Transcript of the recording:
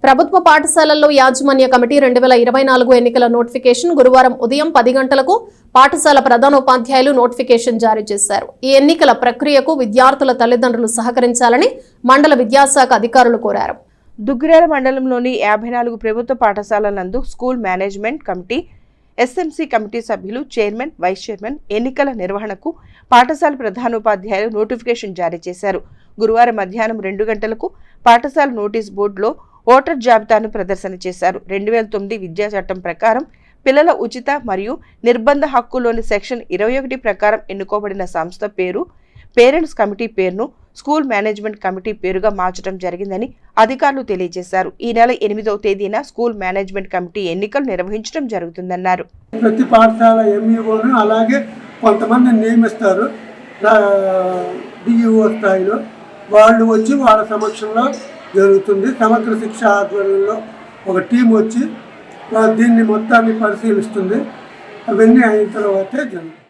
ప్రభుత్వ పాఠశాలల్లో యాజమాన్య కమిటీ 2024 ఎన్నికల నోటిఫికేషన్ గురువారం ఉదయం 10 గంటలకు పాఠశాల ప్రధానోపాధ్యాయులు నోటిఫికేషన్ జారీ చేశారు. ఈ ఎన్నికల ప్రక్రియకు విద్యార్థుల తల్లిదండ్రులు సహకరించాలని మండల విద్యాశాఖ అధికారులు కోరారు. దుగ్గిరాల మండలంలోని 54 ప్రభుత్వ పాఠశాలల నందు school management committee, SMC committee సభ్యులు, చైర్మన్, వైస్ చైర్మన్ ఎన్నికల నిర్వహణకు పాఠశాల ప్రధానోపాధ్యాయులు నోటిఫికేషన్ జారీ చేశారు. గురువారం మధ్యాహ్నం 2 గంటలకు పాఠశాల నోటీస్ బోర్డులో ఓటర్ జాబితాను ప్రదర్శన చేశారు. 2009 విద్యా చట్టం ప్రకారం పిల్లల ఉచిత మరియు నిర్బంధ హక్కులోని సెక్షన్ 21 ప్రకారం ఎన్నుకోబడిన సంస్థ పేరు, పేరెంట్స్ కమిటీ పేరును స్కూల్ మేనేజ్మెంట్ కమిటీ పేరుగా మార్చడం జరిగిందని అధికారులు తెలియజేశారు. ఈ నెల 8వ తేదీన స్కూల్ మేనేజ్మెంట్ కమిటీ ఎన్నికలు నిర్వహించడం జరుగుతుందన్నారు. ప్రతి పాఠశాల ఎంఈఓను అలాగే కొంతమంది నియమిస్తారు డిఈఓ స్థాయిలో. వాళ్ళు వచ్చి వాళ్ళ సమక్షంలో జరుగుతుంది. సమగ్ర శిక్ష ఆధ్వర్యంలో ఒక టీం వచ్చి దీన్ని మొత్తాన్ని పరిశీలిస్తుంది. అవన్నీ అయిన తర్వాతే జరుగుతుంది.